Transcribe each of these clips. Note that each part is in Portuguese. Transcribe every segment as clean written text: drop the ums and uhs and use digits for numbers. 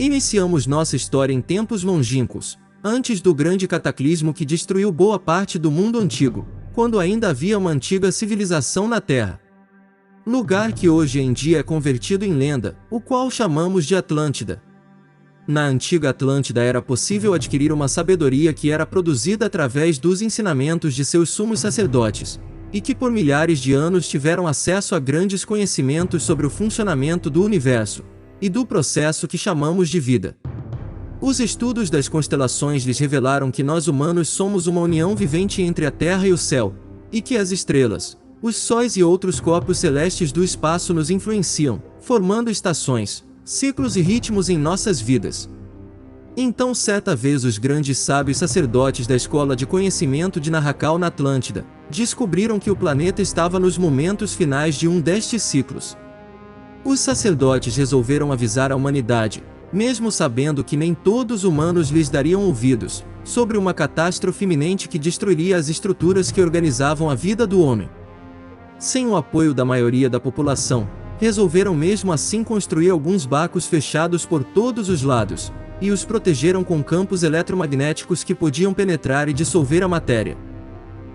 Iniciamos nossa história em tempos longínquos, antes do grande cataclismo que destruiu boa parte do mundo antigo, quando ainda havia uma antiga civilização na Terra. Lugar que hoje em dia é convertido em lenda, o qual chamamos de Atlântida. Na antiga Atlântida era possível adquirir uma sabedoria que era produzida através dos ensinamentos de seus sumos sacerdotes, e que por milhares de anos tiveram acesso a grandes conhecimentos sobre o funcionamento do universo, e do processo que chamamos de vida. Os estudos das constelações lhes revelaram que nós humanos somos uma união vivente entre a Terra e o céu, e que as estrelas, os sóis e outros corpos celestes do espaço nos influenciam, formando estações, ciclos e ritmos em nossas vidas. Então certa vez os grandes sábios sacerdotes da escola de conhecimento de Narrakal na Atlântida, descobriram que o planeta estava nos momentos finais de um destes ciclos. Os sacerdotes resolveram avisar a humanidade, mesmo sabendo que nem todos os humanos lhes dariam ouvidos, sobre uma catástrofe iminente que destruiria as estruturas que organizavam a vida do homem. Sem o apoio da maioria da população, resolveram mesmo assim construir alguns barcos fechados por todos os lados, e os protegeram com campos eletromagnéticos que podiam penetrar e dissolver a matéria.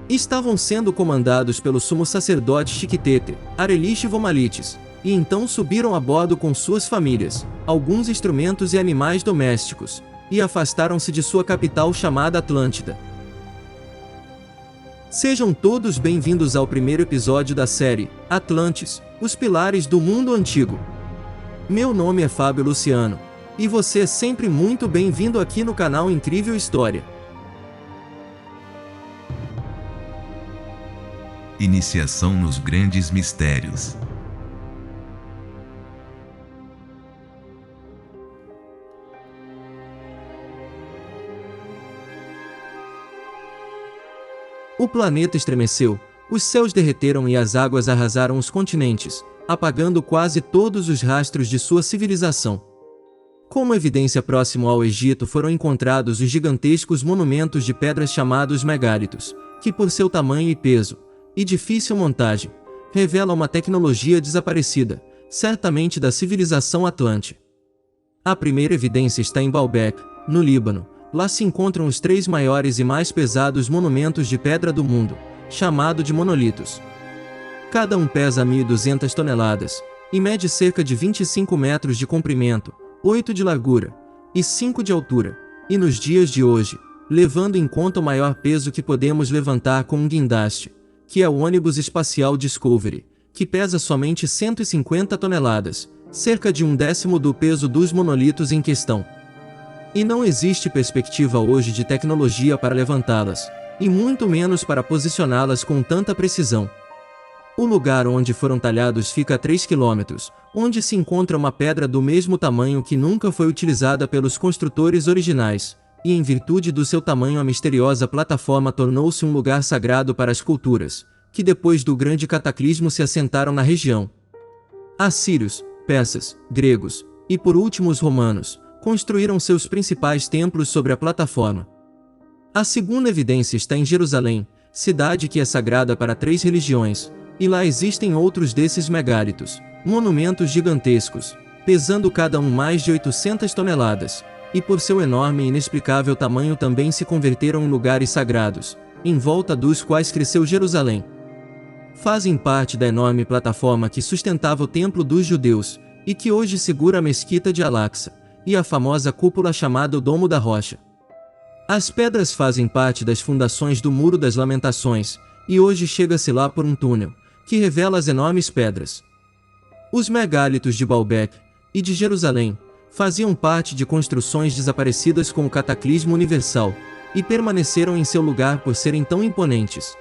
Estavam sendo comandados pelo sumo sacerdote Chiquitete, Arelish Vomalites, e então subiram a bordo com suas famílias, alguns instrumentos e animais domésticos, e afastaram-se de sua capital chamada Atlântida. Sejam todos bem-vindos ao primeiro episódio da série Atlantis, os Pilares do Mundo Antigo. Meu nome é Fábio Luciano, e você é sempre muito bem-vindo aqui no canal Incrível História. Iniciação nos grandes mistérios. O planeta estremeceu, os céus derreteram e as águas arrasaram os continentes, apagando quase todos os rastros de sua civilização. Como evidência próximo ao Egito foram encontrados os gigantescos monumentos de pedras chamados megálitos, que por seu tamanho e peso, e difícil montagem, revelam uma tecnologia desaparecida, certamente da civilização Atlante. A primeira evidência está em Baalbek, no Líbano. Lá se encontram os 3 maiores e mais pesados monumentos de pedra do mundo, chamado de monolitos. Cada um pesa 1.200 toneladas, e mede cerca de 25 metros de comprimento, 8 de largura, e 5 de altura, e nos dias de hoje, levando em conta o maior peso que podemos levantar com um guindaste, que é o ônibus espacial Discovery, que pesa somente 150 toneladas, cerca de 1/10 do peso dos monolitos em questão. E não existe perspectiva hoje de tecnologia para levantá-las, e muito menos para posicioná-las com tanta precisão. O lugar onde foram talhados fica a 3 quilômetros, onde se encontra uma pedra do mesmo tamanho que nunca foi utilizada pelos construtores originais, e em virtude do seu tamanho a misteriosa plataforma tornou-se um lugar sagrado para as culturas, que depois do grande cataclismo se assentaram na região. Assírios, persas, gregos, e por último os romanos, construíram seus principais templos sobre a plataforma. A segunda evidência está em Jerusalém, cidade que é sagrada para 3 religiões, e lá existem outros desses megálitos, monumentos gigantescos, pesando cada um mais de 800 toneladas, e por seu enorme e inexplicável tamanho também se converteram em lugares sagrados, em volta dos quais cresceu Jerusalém. Fazem parte da enorme plataforma que sustentava o templo dos judeus, e que hoje segura a mesquita de Al-Aqsa, e a famosa cúpula chamada o Domo da Rocha. As pedras fazem parte das fundações do Muro das Lamentações, e hoje chega-se lá por um túnel, que revela as enormes pedras. Os megálitos de Baalbek e de Jerusalém faziam parte de construções desaparecidas com o cataclismo universal, e permaneceram em seu lugar por serem tão imponentes.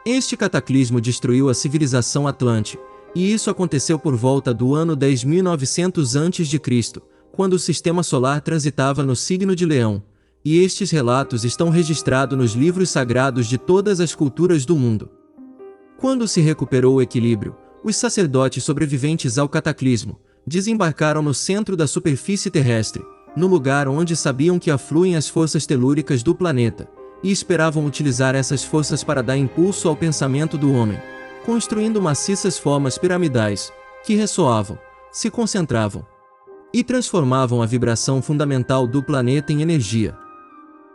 Este cataclismo destruiu a civilização Atlante, e isso aconteceu por volta do ano 10.900 a.C., quando o sistema solar transitava no signo de Leão, e estes relatos estão registrados nos livros sagrados de todas as culturas do mundo. Quando se recuperou o equilíbrio, os sacerdotes sobreviventes ao cataclismo desembarcaram no centro da superfície terrestre, no lugar onde sabiam que afluem as forças telúricas do planeta, e esperavam utilizar essas forças para dar impulso ao pensamento do homem, construindo maciças formas piramidais, que ressoavam, se concentravam, e transformavam a vibração fundamental do planeta em energia.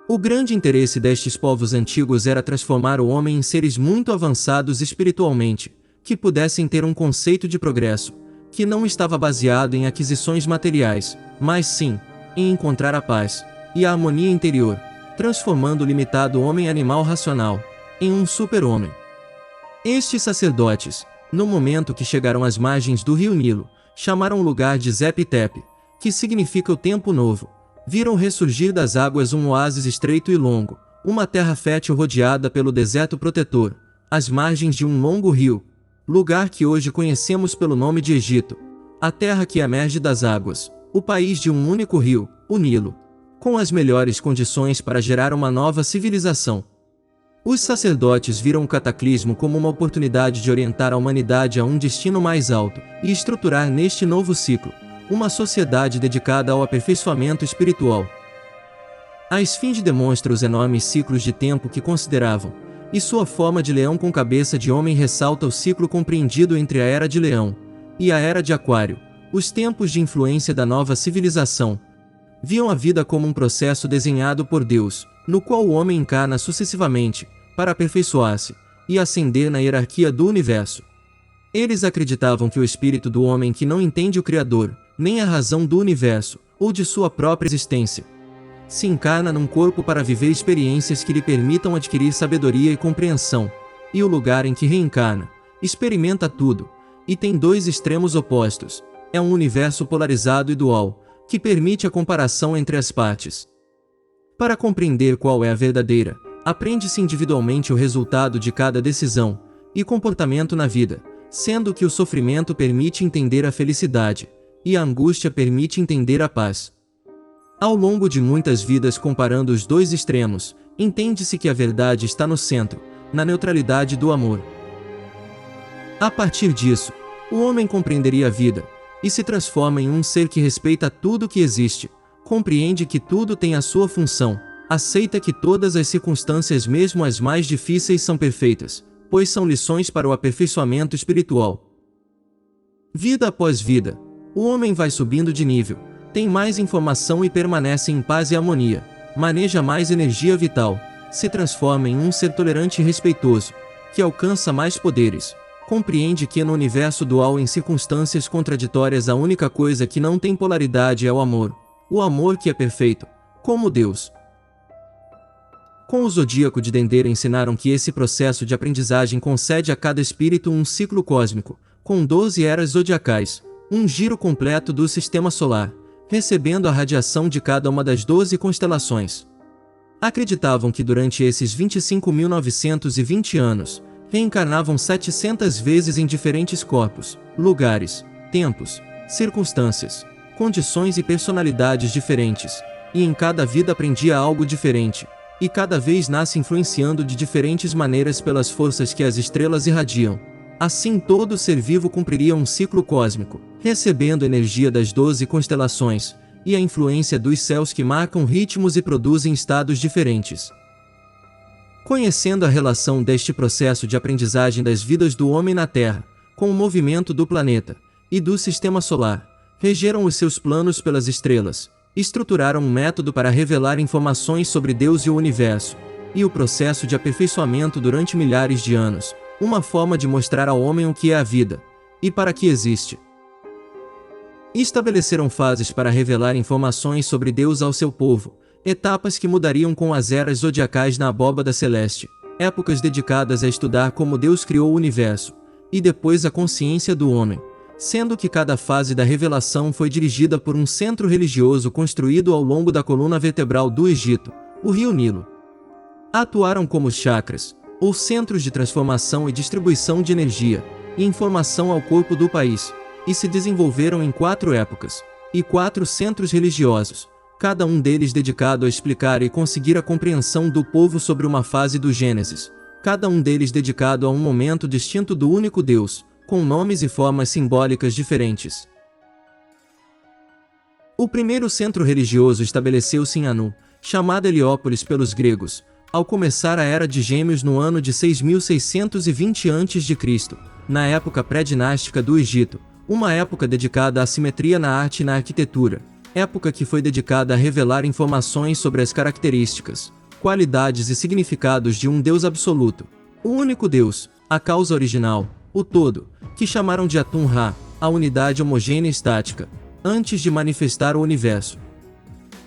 O grande interesse destes povos antigos era transformar o homem em seres muito avançados espiritualmente, que pudessem ter um conceito de progresso, que não estava baseado em aquisições materiais, mas sim, em encontrar a paz e a harmonia interior, transformando o limitado homem animal racional em um super-homem. Estes sacerdotes, no momento que chegaram às margens do rio Nilo, chamaram o lugar de Zep-Tep, que significa o tempo novo. Viram ressurgir das águas um oásis estreito e longo, uma terra fértil rodeada pelo deserto protetor, às margens de um longo rio, lugar que hoje conhecemos pelo nome de Egito, a terra que emerge das águas, o país de um único rio, o Nilo, com as melhores condições para gerar uma nova civilização. Os sacerdotes viram o cataclismo como uma oportunidade de orientar a humanidade a um destino mais alto e estruturar neste novo ciclo uma sociedade dedicada ao aperfeiçoamento espiritual. A esfinge demonstra os enormes ciclos de tempo que consideravam, e sua forma de leão com cabeça de homem ressalta o ciclo compreendido entre a Era de Leão e a Era de Aquário, os tempos de influência da nova civilização. Viam a vida como um processo desenhado por Deus, no qual o homem encarna sucessivamente, para aperfeiçoar-se e ascender na hierarquia do universo. Eles acreditavam que o espírito do homem que não entende o Criador, nem a razão do universo, ou de sua própria existência, se encarna num corpo para viver experiências que lhe permitam adquirir sabedoria e compreensão, e o lugar em que reencarna, experimenta tudo, e tem dois extremos opostos, é um universo polarizado e dual, que permite a comparação entre as partes. Para compreender qual é a verdadeira, aprende-se individualmente o resultado de cada decisão e comportamento na vida, sendo que o sofrimento permite entender a felicidade, e a angústia permite entender a paz. Ao longo de muitas vidas comparando os dois extremos, entende-se que a verdade está no centro, na neutralidade do amor. A partir disso, o homem compreenderia a vida, e se transforma em um ser que respeita tudo que existe, compreende que tudo tem a sua função, aceita que todas as circunstâncias, mesmo as mais difíceis, são perfeitas, pois são lições para o aperfeiçoamento espiritual. Vida após vida, o homem vai subindo de nível, tem mais informação e permanece em paz e harmonia, maneja mais energia vital, se transforma em um ser tolerante e respeitoso, que alcança mais poderes, compreende que no universo dual em circunstâncias contraditórias a única coisa que não tem polaridade é o amor que é perfeito, como Deus. Com o zodíaco de Dendera ensinaram que esse processo de aprendizagem concede a cada espírito um ciclo cósmico, com 12 eras zodiacais, um giro completo do sistema solar, recebendo a radiação de cada uma das 12 constelações. Acreditavam que durante esses 25.920 anos, reencarnavam 700 vezes em diferentes corpos, lugares, tempos, circunstâncias, condições e personalidades diferentes, e em cada vida aprendia algo diferente, e cada vez nasce influenciando de diferentes maneiras pelas forças que as estrelas irradiam. Assim todo ser vivo cumpriria um ciclo cósmico, recebendo energia das 12 constelações, e a influência dos céus que marcam ritmos e produzem estados diferentes. Conhecendo a relação deste processo de aprendizagem das vidas do homem na Terra, com o movimento do planeta e do sistema solar, regeram os seus planos pelas estrelas, estruturaram um método para revelar informações sobre Deus e o universo, e o processo de aperfeiçoamento durante milhares de anos, uma forma de mostrar ao homem o que é a vida, e para que existe. Estabeleceram fases para revelar informações sobre Deus ao seu povo, etapas que mudariam com as eras zodiacais na abóbada celeste, épocas dedicadas a estudar como Deus criou o universo, e depois a consciência do homem, sendo que cada fase da revelação foi dirigida por um centro religioso construído ao longo da coluna vertebral do Egito, o rio Nilo. Atuaram como chakras, ou centros de transformação e distribuição de energia e informação ao corpo do país, e se desenvolveram em 4 épocas, e 4 centros religiosos, cada um deles dedicado a explicar e conseguir a compreensão do povo sobre uma fase do Gênesis, cada um deles dedicado a um momento distinto do único Deus, com nomes e formas simbólicas diferentes. O primeiro centro religioso estabeleceu-se em Anu, chamada Heliópolis pelos gregos, ao começar a Era de Gêmeos no ano de 6620 a.C., na época pré-dinástica do Egito, uma época dedicada à simetria na arte e na arquitetura, época que foi dedicada a revelar informações sobre as características, qualidades e significados de um Deus absoluto, o único Deus, a causa original, o todo, que chamaram de Atum-Ra, a unidade homogênea estática, antes de manifestar o universo.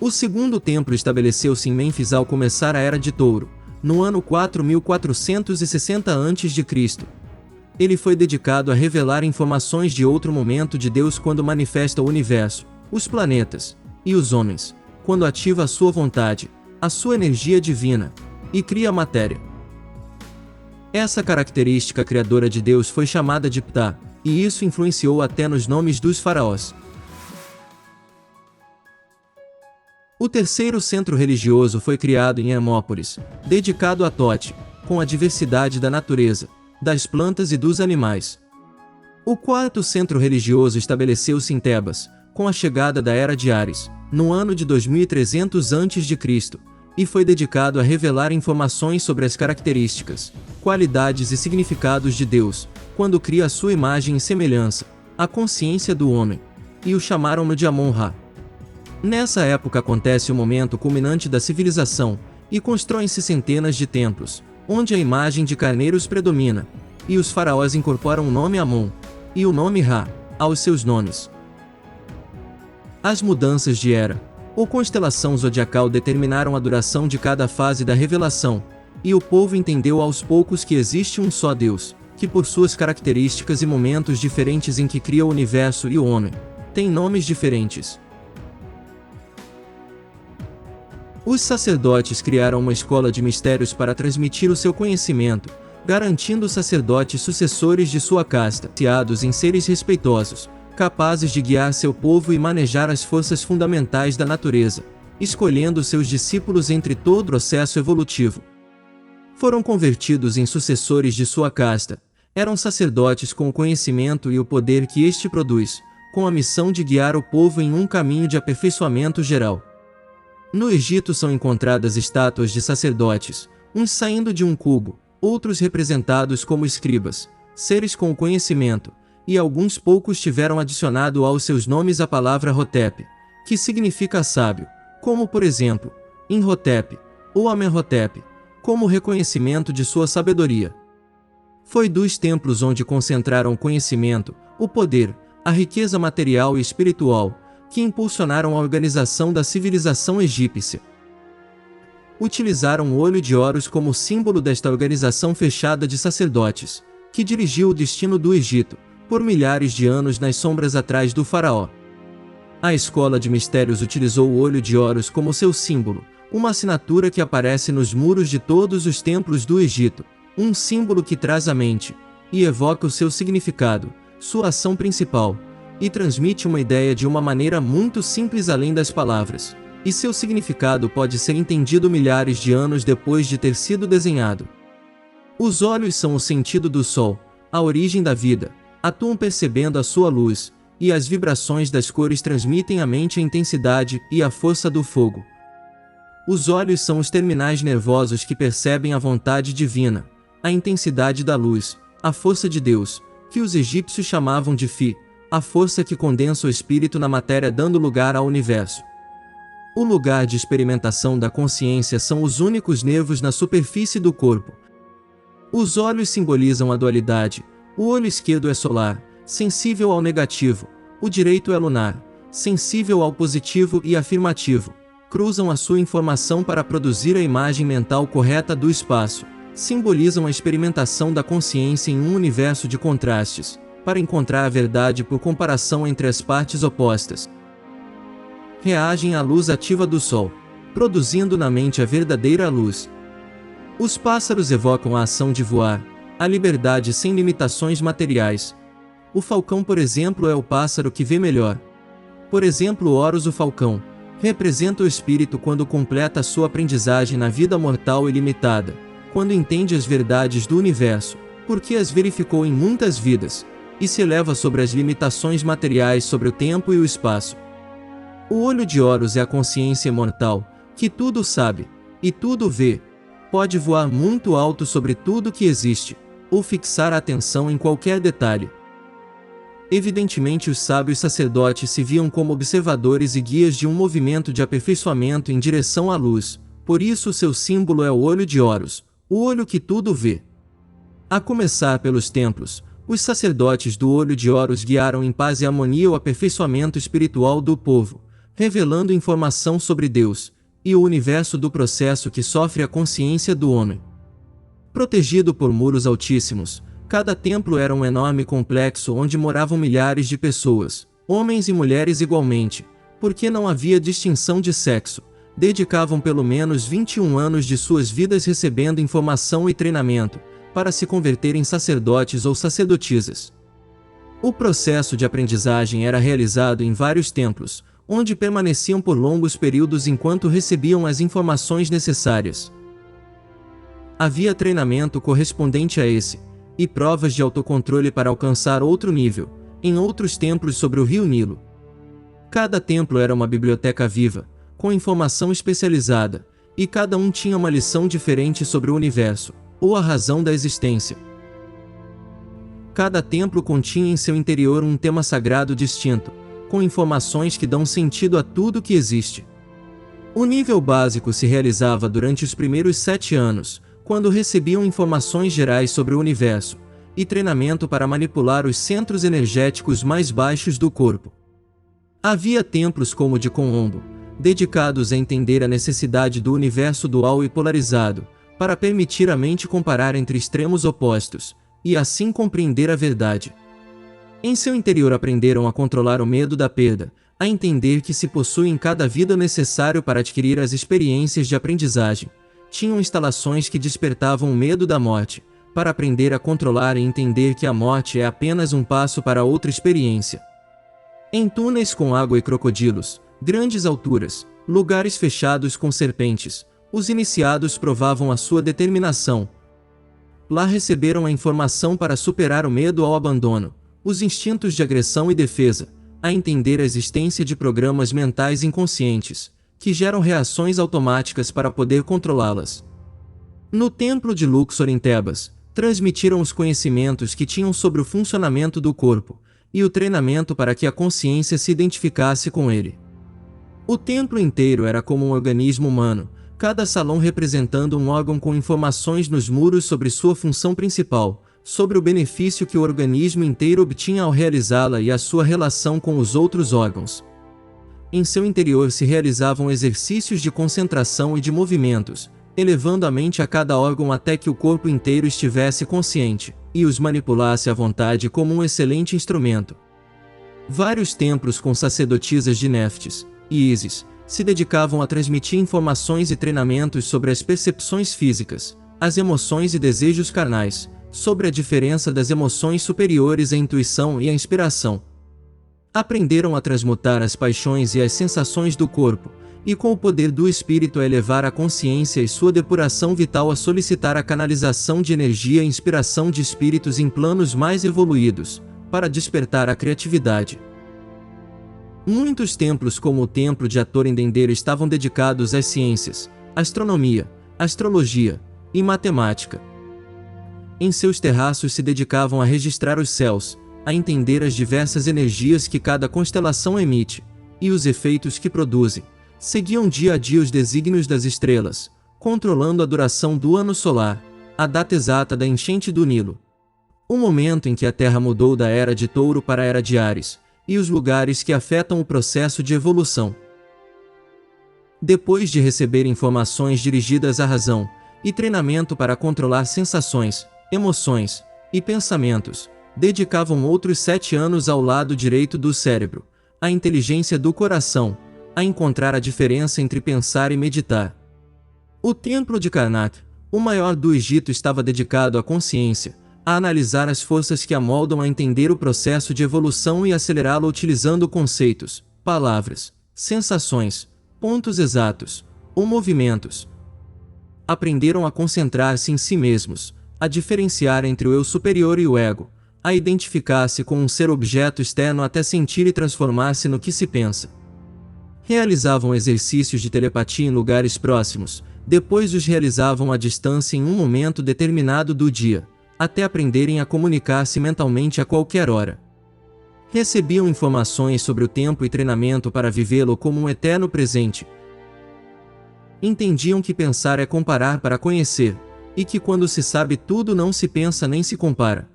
O segundo templo estabeleceu-se em Mênfis ao começar a Era de Touro, no ano 4460 a.C. Ele foi dedicado a revelar informações de outro momento de Deus quando manifesta o universo, os planetas e os homens, quando ativa a sua vontade, a sua energia divina, e cria a matéria. Essa característica criadora de Deus foi chamada de Ptah, e isso influenciou até nos nomes dos faraós. O terceiro centro religioso foi criado em Hermópolis, dedicado a Tote, com a diversidade da natureza, das plantas e dos animais. O quarto centro religioso estabeleceu-se em Tebas, com a chegada da Era de Ares, no ano de 2300 a.C., e foi dedicado a revelar informações sobre as características, qualidades e significados de Deus, quando cria a sua imagem e semelhança, a consciência do homem, e o chamaram de Amon-Ra. Nessa época acontece o momento culminante da civilização, e constroem-se centenas de templos, onde a imagem de carneiros predomina, e os faraós incorporam o nome Amon, e o nome Ra, aos seus nomes. As mudanças de era, ou constelação zodiacal determinaram a duração de cada fase da revelação, e o povo entendeu aos poucos que existe um só Deus, que por suas características e momentos diferentes em que cria o universo e o homem, tem nomes diferentes. Os sacerdotes criaram uma escola de mistérios para transmitir o seu conhecimento, garantindo sacerdotes sucessores de sua casta, baseados em seres respeitosos, capazes de guiar seu povo e manejar as forças fundamentais da natureza, escolhendo seus discípulos entre todo o processo evolutivo. Foram convertidos em sucessores de sua casta, eram sacerdotes com o conhecimento e o poder que este produz, com a missão de guiar o povo em um caminho de aperfeiçoamento geral. No Egito são encontradas estátuas de sacerdotes, uns saindo de um cubo, outros representados como escribas, seres com o conhecimento, e alguns poucos tiveram adicionado aos seus nomes a palavra Hotep, que significa sábio, como por exemplo, Imhotep, ou Amenhotep, como reconhecimento de sua sabedoria. Foi dos templos onde concentraram o conhecimento, o poder, a riqueza material e espiritual, que impulsionaram a organização da civilização egípcia. Utilizaram o olho de Horus como símbolo desta organização fechada de sacerdotes, que dirigiu o destino do Egito, por milhares de anos nas sombras atrás do faraó. A escola de mistérios utilizou o olho de Horus como seu símbolo, uma assinatura que aparece nos muros de todos os templos do Egito, um símbolo que traz à mente, e evoca o seu significado, sua ação principal, e transmite uma ideia de uma maneira muito simples além das palavras, e seu significado pode ser entendido milhares de anos depois de ter sido desenhado. Os olhos são o sentido do sol, a origem da vida, atuam percebendo a sua luz, e as vibrações das cores transmitem à mente a intensidade e a força do fogo. Os olhos são os terminais nervosos que percebem a vontade divina, a intensidade da luz, a força de Deus, que os egípcios chamavam de Fi, a força que condensa o espírito na matéria dando lugar ao universo. O lugar de experimentação da consciência são os únicos nervos na superfície do corpo. Os olhos simbolizam a dualidade. O olho esquerdo é solar, sensível ao negativo, o direito é lunar, sensível ao positivo e afirmativo. Cruzam a sua informação para produzir a imagem mental correta do espaço, simbolizam a experimentação da consciência em um universo de contrastes, para encontrar a verdade por comparação entre as partes opostas. Reagem à luz ativa do sol, produzindo na mente a verdadeira luz. Os pássaros evocam a ação de voar, a liberdade sem limitações materiais. O falcão, por exemplo, é o pássaro que vê melhor. Por exemplo, Horus, o falcão, representa o espírito quando completa a sua aprendizagem na vida mortal e limitada, quando entende as verdades do universo, porque as verificou em muitas vidas, e se eleva sobre as limitações materiais sobre o tempo e o espaço. O olho de Horus é a consciência imortal, que tudo sabe, e tudo vê. Pode voar muito alto sobre tudo que existe, ou fixar a atenção em qualquer detalhe. Evidentemente, os sábios sacerdotes se viam como observadores e guias de um movimento de aperfeiçoamento em direção à luz, por isso seu símbolo é o olho de Horus, o olho que tudo vê. A começar pelos templos, os sacerdotes do olho de Horus guiaram em paz e harmonia o aperfeiçoamento espiritual do povo, revelando informação sobre Deus e o universo do processo que sofre a consciência do homem. Protegido por muros altíssimos, cada templo era um enorme complexo onde moravam milhares de pessoas, homens e mulheres igualmente, porque não havia distinção de sexo. Dedicavam pelo menos 21 anos de suas vidas recebendo informação e treinamento, para se converter em sacerdotes ou sacerdotisas. O processo de aprendizagem era realizado em vários templos, onde permaneciam por longos períodos enquanto recebiam as informações necessárias. Havia treinamento correspondente a esse, e provas de autocontrole para alcançar outro nível, em outros templos sobre o rio Nilo. Cada templo era uma biblioteca viva, com informação especializada, e cada um tinha uma lição diferente sobre o universo, ou a razão da existência. Cada templo continha em seu interior um tema sagrado distinto, com informações que dão sentido a tudo que existe. O nível básico se realizava durante os primeiros 7 anos, quando recebiam informações gerais sobre o universo, e treinamento para manipular os centros energéticos mais baixos do corpo. Havia templos como o de Konrombo, dedicados a entender a necessidade do universo dual e polarizado, para permitir à mente comparar entre extremos opostos, e assim compreender a verdade. Em seu interior aprenderam a controlar o medo da perda, a entender que se possui em cada vida o necessário para adquirir as experiências de aprendizagem. Tinham instalações que despertavam o medo da morte, para aprender a controlar e entender que a morte é apenas um passo para outra experiência. Em túneis com água e crocodilos, grandes alturas, lugares fechados com serpentes, os iniciados provavam a sua determinação. Lá receberam a informação para superar o medo ao abandono, os instintos de agressão e defesa, a entender a existência de programas mentais inconscientes, que geram reações automáticas para poder controlá-las. No templo de Luxor em Tebas, transmitiram os conhecimentos que tinham sobre o funcionamento do corpo, e o treinamento para que a consciência se identificasse com ele. O templo inteiro era como um organismo humano, cada salão representando um órgão com informações nos muros sobre sua função principal, sobre o benefício que o organismo inteiro obtinha ao realizá-la e a sua relação com os outros órgãos. Em seu interior se realizavam exercícios de concentração e de movimentos, elevando a mente a cada órgão até que o corpo inteiro estivesse consciente, e os manipulasse à vontade como um excelente instrumento. Vários templos com sacerdotisas de Néftis e Ísis se dedicavam a transmitir informações e treinamentos sobre as percepções físicas, as emoções e desejos carnais, sobre a diferença das emoções superiores à intuição e à inspiração. Aprenderam a transmutar as paixões e as sensações do corpo, e com o poder do espírito a elevar a consciência e sua depuração vital a solicitar a canalização de energia e inspiração de espíritos em planos mais evoluídos, para despertar a criatividade. Muitos templos como o templo de Hathor em Dendera estavam dedicados às ciências, astronomia, astrologia e matemática. Em seus terraços se dedicavam a registrar os céus, a entender as diversas energias que cada constelação emite, e os efeitos que produzem. Seguiam dia a dia os desígnios das estrelas, controlando a duração do ano solar, a data exata da enchente do Nilo, o momento em que a Terra mudou da Era de Touro para a Era de Áries, e os lugares que afetam o processo de evolução. Depois de receber informações dirigidas à razão, e treinamento para controlar sensações, emoções e pensamentos, dedicavam outros 7 anos ao lado direito do cérebro, à inteligência do coração, a encontrar a diferença entre pensar e meditar. O templo de Karnak, o maior do Egito, estava dedicado à consciência, a analisar as forças que a moldam a entender o processo de evolução e acelerá-lo utilizando conceitos, palavras, sensações, pontos exatos, ou movimentos. Aprenderam a concentrar-se em si mesmos, a diferenciar entre o eu superior e o ego, a identificar-se com um ser objeto externo até sentir e transformar-se no que se pensa. Realizavam exercícios de telepatia em lugares próximos, depois os realizavam à distância em um momento determinado do dia, até aprenderem a comunicar-se mentalmente a qualquer hora. Recebiam informações sobre o tempo e treinamento para vivê-lo como um eterno presente. Entendiam que pensar é comparar para conhecer, e que quando se sabe tudo não se pensa nem se compara.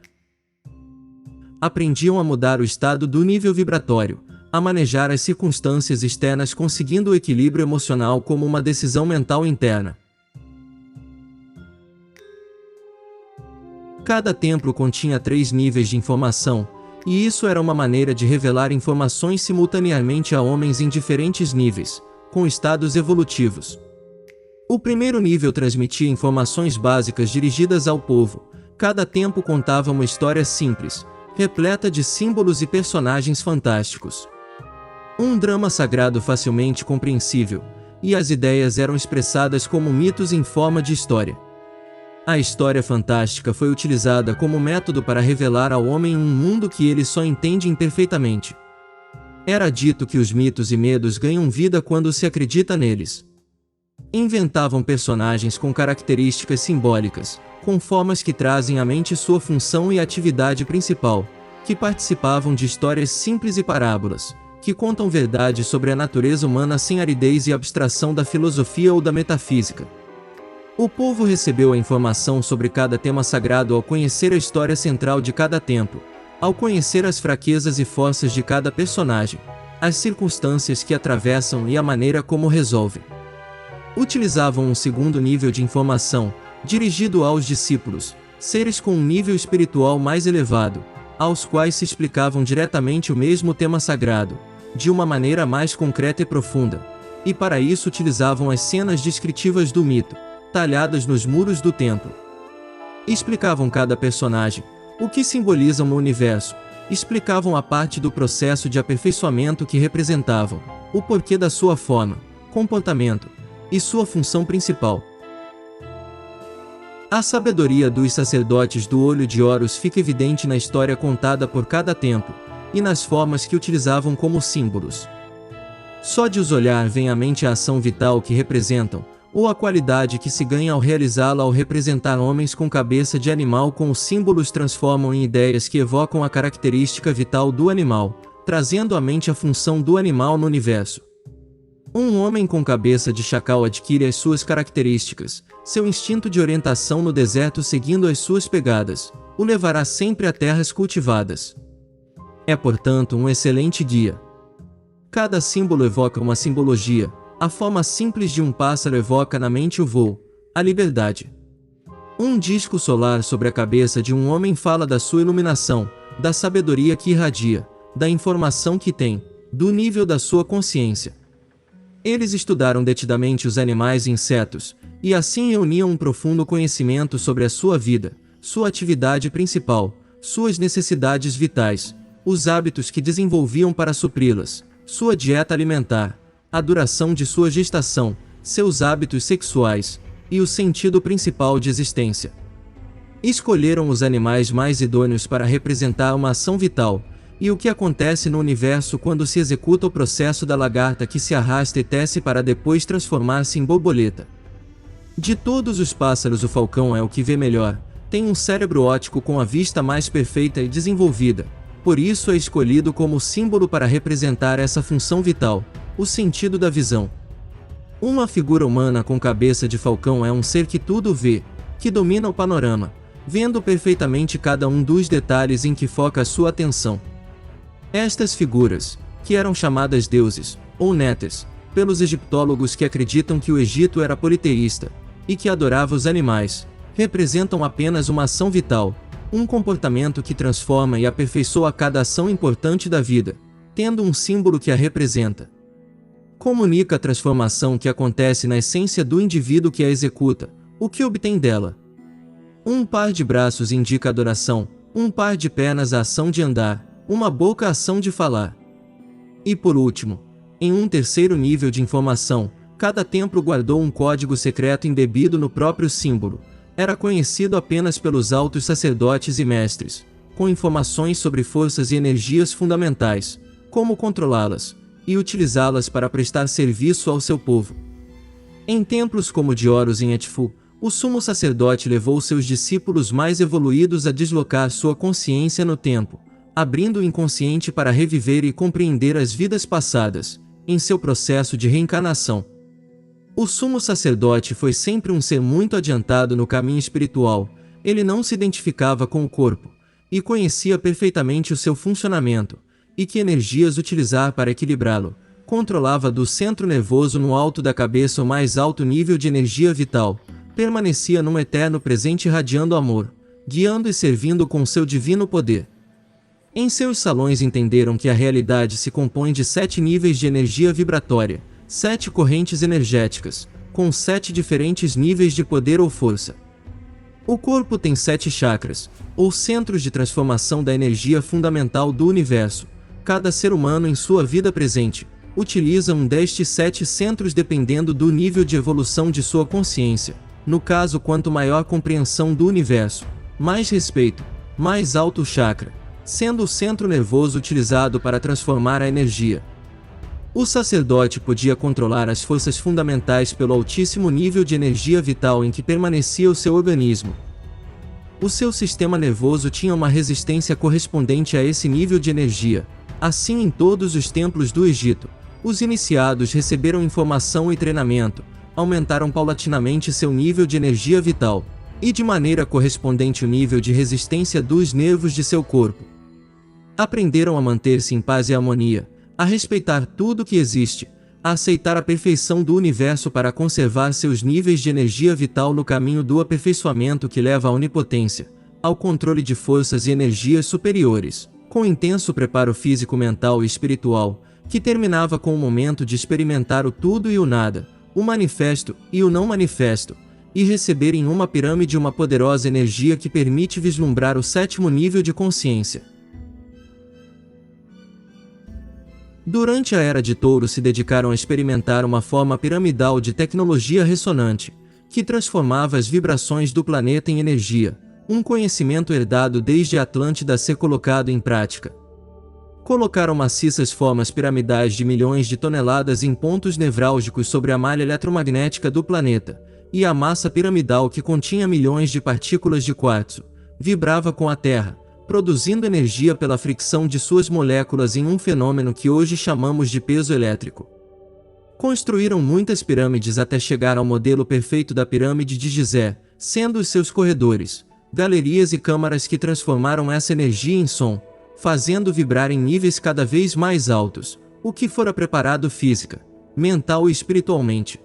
Aprendiam a mudar o estado do nível vibratório, a manejar as circunstâncias externas conseguindo o equilíbrio emocional como uma decisão mental interna. Cada templo continha 3 níveis de informação, e isso era uma maneira de revelar informações simultaneamente a homens em diferentes níveis, com estados evolutivos. O primeiro nível transmitia informações básicas dirigidas ao povo. Cada templo contava uma história simples, repleta de símbolos e personagens fantásticos. Um drama sagrado facilmente compreensível, e as ideias eram expressadas como mitos em forma de história. A história fantástica foi utilizada como método para revelar ao homem um mundo que ele só entende imperfeitamente. Era dito que os mitos e medos ganham vida quando se acredita neles. Inventavam personagens com características simbólicas, com formas que trazem à mente sua função e atividade principal, que participavam de histórias simples e parábolas, que contam verdades sobre a natureza humana sem aridez e abstração da filosofia ou da metafísica. O povo recebeu a informação sobre cada tema sagrado ao conhecer a história central de cada templo, ao conhecer as fraquezas e forças de cada personagem, as circunstâncias que atravessam e a maneira como resolvem. Utilizavam um segundo nível de informação, dirigido aos discípulos, seres com um nível espiritual mais elevado, aos quais se explicavam diretamente o mesmo tema sagrado, de uma maneira mais concreta e profunda, e para isso utilizavam as cenas descritivas do mito, talhadas nos muros do templo. Explicavam cada personagem, o que simbolizam no universo, explicavam a parte do processo de aperfeiçoamento que representavam, o porquê da sua forma, comportamento e sua função principal. A sabedoria dos sacerdotes do Olho de Horus fica evidente na história contada por cada templo, e nas formas que utilizavam como símbolos. Só de os olhar vem à mente a ação vital que representam, ou a qualidade que se ganha ao realizá-la ao representar homens com cabeça de animal com os símbolos transformam em ideias que evocam a característica vital do animal, trazendo à mente a função do animal no universo. Um homem com cabeça de chacal adquire as suas características, seu instinto de orientação no deserto seguindo as suas pegadas, o levará sempre a terras cultivadas. É, portanto, um excelente guia. Cada símbolo evoca uma simbologia. A forma simples de um pássaro evoca na mente o voo, a liberdade. Um disco solar sobre a cabeça de um homem fala da sua iluminação, da sabedoria que irradia, da informação que tem, do nível da sua consciência. Eles estudaram detidamente os animais e insetos, e assim reuniam um profundo conhecimento sobre a sua vida, sua atividade principal, suas necessidades vitais, os hábitos que desenvolviam para supri-las, sua dieta alimentar, a duração de sua gestação, seus hábitos sexuais, e o sentido principal de existência. Escolheram os animais mais idôneos para representar uma ação vital, e o que acontece no universo quando se executa o processo da lagarta que se arrasta e tece para depois transformar-se em borboleta. De todos os pássaros o falcão é o que vê melhor, tem um cérebro óptico com a vista mais perfeita e desenvolvida, por isso é escolhido como símbolo para representar essa função vital, o sentido da visão. Uma figura humana com cabeça de falcão é um ser que tudo vê, que domina o panorama, vendo perfeitamente cada um dos detalhes em que foca a sua atenção. Estas figuras, que eram chamadas deuses, ou néters, pelos egiptólogos que acreditam que o Egito era politeísta, e que adorava os animais, representam apenas uma ação vital, um comportamento que transforma e aperfeiçoa cada ação importante da vida, tendo um símbolo que a representa. Comunica a transformação que acontece na essência do indivíduo que a executa, o que obtém dela. Um par de braços indica a adoração, um par de pernas a ação de andar, uma boca a ação de falar. E por último, em um terceiro nível de informação, cada templo guardou um código secreto embebido no próprio símbolo. Era conhecido apenas pelos altos sacerdotes e mestres, com informações sobre forças e energias fundamentais, como controlá-las e utilizá-las para prestar serviço ao seu povo. Em templos como o de Horus em Edfu, o sumo sacerdote levou seus discípulos mais evoluídos a deslocar sua consciência no tempo, abrindo o inconsciente para reviver e compreender as vidas passadas, em seu processo de reencarnação. O sumo sacerdote foi sempre um ser muito adiantado no caminho espiritual. Ele não se identificava com o corpo, e conhecia perfeitamente o seu funcionamento, e que energias utilizar para equilibrá-lo. Controlava do centro nervoso no alto da cabeça o mais alto nível de energia vital, permanecia num eterno presente irradiando amor, guiando e servindo com seu divino poder. Em seus salões entenderam que a realidade se compõe de 7 níveis de energia vibratória, 7 correntes energéticas, com 7 diferentes níveis de poder ou força. O corpo tem 7 chakras, ou centros de transformação da energia fundamental do universo. Cada ser humano em sua vida presente utiliza um destes 7 centros dependendo do nível de evolução de sua consciência. No caso, quanto maior a compreensão do universo, mais respeito, mais alto o chakra, sendo o centro nervoso utilizado para transformar a energia. O sacerdote podia controlar as forças fundamentais pelo altíssimo nível de energia vital em que permanecia o seu organismo. O seu sistema nervoso tinha uma resistência correspondente a esse nível de energia. Assim, em todos os templos do Egito, os iniciados receberam informação e treinamento, aumentaram paulatinamente seu nível de energia vital, e de maneira correspondente o nível de resistência dos nervos de seu corpo. Aprenderam a manter-se em paz e harmonia, a respeitar tudo que existe, a aceitar a perfeição do universo para conservar seus níveis de energia vital no caminho do aperfeiçoamento que leva à onipotência, ao controle de forças e energias superiores, com intenso preparo físico, mental e espiritual, que terminava com o momento de experimentar o tudo e o nada, o manifesto e o não manifesto, e receber em uma pirâmide uma poderosa energia que permite vislumbrar o 7º nível de consciência. Durante a Era de Touro se dedicaram a experimentar uma forma piramidal de tecnologia ressonante, que transformava as vibrações do planeta em energia, um conhecimento herdado desde a Atlântida a ser colocado em prática. Colocaram maciças formas piramidais de milhões de toneladas em pontos nevrálgicos sobre a malha eletromagnética do planeta, e a massa piramidal, que continha milhões de partículas de quartzo, vibrava com a Terra, produzindo energia pela fricção de suas moléculas em um fenômeno que hoje chamamos de peso elétrico. Construíram muitas pirâmides até chegar ao modelo perfeito da pirâmide de Gizé, sendo os seus corredores, galerias e câmaras que transformaram essa energia em som, fazendo vibrar em níveis cada vez mais altos, o que fora preparado física, mental e espiritualmente.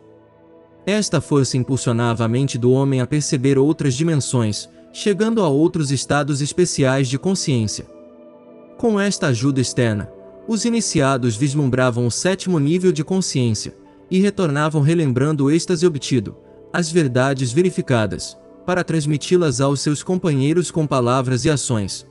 Esta força impulsionava a mente do homem a perceber outras dimensões, chegando a outros estados especiais de consciência. Com esta ajuda externa, os iniciados vislumbravam o 7º nível de consciência, e retornavam relembrando o êxtase obtido, as verdades verificadas, para transmiti-las aos seus companheiros com palavras e ações.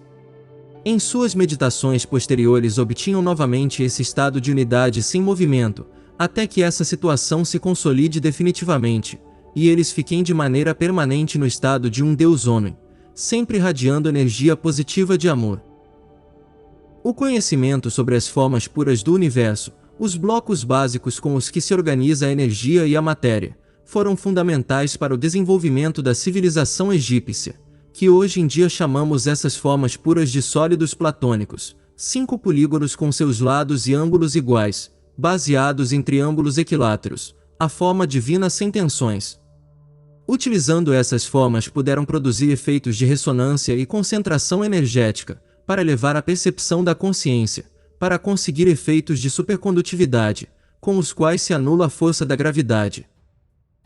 Em suas meditações posteriores obtinham novamente esse estado de unidade sem movimento, até que essa situação se consolide definitivamente, e eles fiquem de maneira permanente no estado de um Deus homem, sempre irradiando energia positiva de amor. O conhecimento sobre as formas puras do universo, os blocos básicos com os que se organiza a energia e a matéria, foram fundamentais para o desenvolvimento da civilização egípcia, que hoje em dia chamamos essas formas puras de sólidos platônicos, 5 polígonos com seus lados e ângulos iguais, baseados em triângulos equiláteros, a forma divina sem tensões. Utilizando essas formas puderam produzir efeitos de ressonância e concentração energética, para elevar a percepção da consciência, para conseguir efeitos de supercondutividade, com os quais se anula a força da gravidade.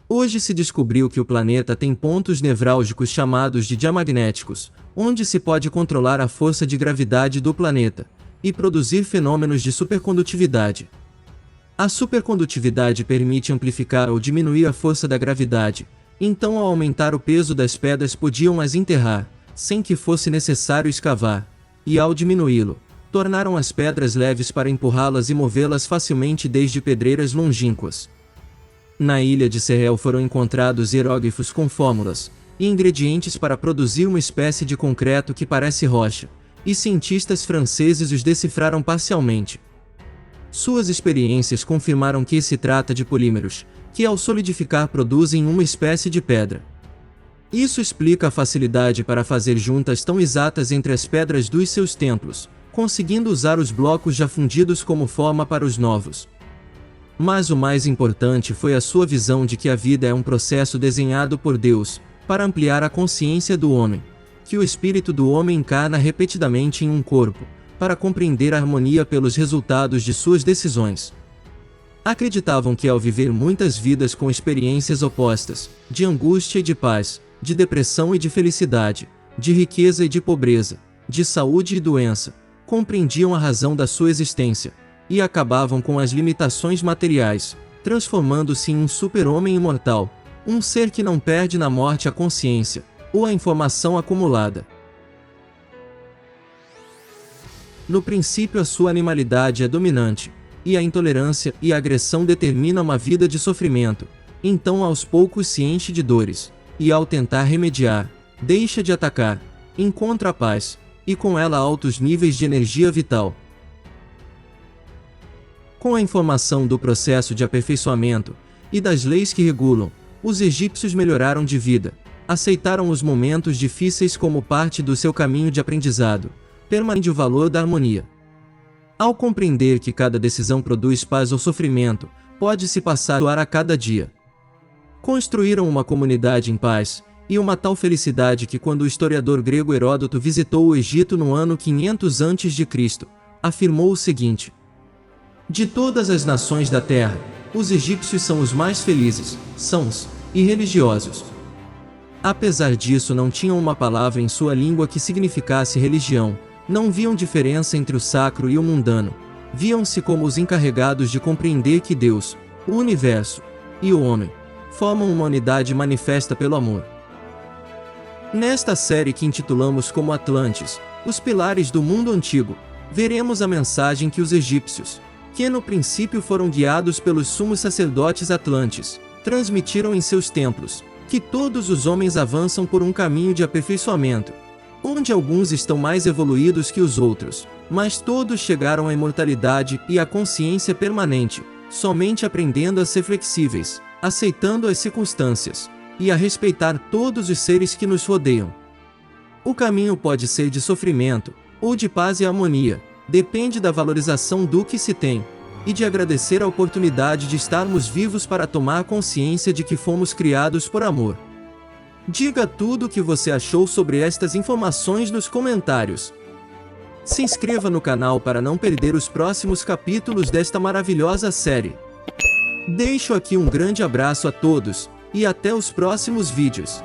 Hoje se descobriu que o planeta tem pontos nevrálgicos chamados de diamagnéticos, onde se pode controlar a força de gravidade do planeta, e produzir fenômenos de supercondutividade. A supercondutividade permite amplificar ou diminuir a força da gravidade, então ao aumentar o peso das pedras podiam as enterrar, sem que fosse necessário escavar, e ao diminuí-lo, tornaram as pedras leves para empurrá-las e movê-las facilmente desde pedreiras longínquas. Na ilha de Sehel foram encontrados hieróglifos com fórmulas e ingredientes para produzir uma espécie de concreto que parece rocha, e cientistas franceses os decifraram parcialmente. Suas experiências confirmaram que se trata de polímeros, que ao solidificar produzem uma espécie de pedra. Isso explica a facilidade para fazer juntas tão exatas entre as pedras dos seus templos, conseguindo usar os blocos já fundidos como forma para os novos. Mas o mais importante foi a sua visão de que a vida é um processo desenhado por Deus, para ampliar a consciência do homem, que o espírito do homem encarna repetidamente em um corpo, para compreender a harmonia pelos resultados de suas decisões. Acreditavam que ao viver muitas vidas com experiências opostas, de angústia e de paz, de depressão e de felicidade, de riqueza e de pobreza, de saúde e doença, compreendiam a razão da sua existência, e acabavam com as limitações materiais, transformando-se em um super-homem imortal, um ser que não perde na morte a consciência, ou a informação acumulada. No princípio a sua animalidade é dominante, e a intolerância e a agressão determinam uma vida de sofrimento, então aos poucos se enche de dores, e ao tentar remediar, deixa de atacar, encontra a paz, e com ela altos níveis de energia vital. Com a informação do processo de aperfeiçoamento, e das leis que regulam, os egípcios melhoraram de vida, aceitaram os momentos difíceis como parte do seu caminho de aprendizado, permanente o valor da harmonia. Ao compreender que cada decisão produz paz ou sofrimento, pode-se passar a cada dia. Construíram uma comunidade em paz, e uma tal felicidade que quando o historiador grego Heródoto visitou o Egito no ano 500 a.C., afirmou o seguinte: de todas as nações da terra, os egípcios são os mais felizes, sãos e religiosos. Apesar disso não tinham uma palavra em sua língua que significasse religião, não viam diferença entre o sacro e o mundano, viam-se como os encarregados de compreender que Deus, o universo e o homem formam uma unidade manifesta pelo amor. Nesta série que intitulamos como Atlantes, os pilares do mundo antigo, veremos a mensagem que os egípcios, que no princípio foram guiados pelos sumos sacerdotes atlantes, transmitiram em seus templos, que todos os homens avançam por um caminho de aperfeiçoamento, onde alguns estão mais evoluídos que os outros, mas todos chegaram à imortalidade e à consciência permanente, somente aprendendo a ser flexíveis, aceitando as circunstâncias, e a respeitar todos os seres que nos rodeiam. O caminho pode ser de sofrimento, ou de paz e harmonia, depende da valorização do que se tem, e de agradecer a oportunidade de estarmos vivos para tomar consciência de que fomos criados por amor. Diga tudo o que você achou sobre estas informações nos comentários. Se inscreva no canal para não perder os próximos capítulos desta maravilhosa série. Deixo aqui um grande abraço a todos, e até os próximos vídeos.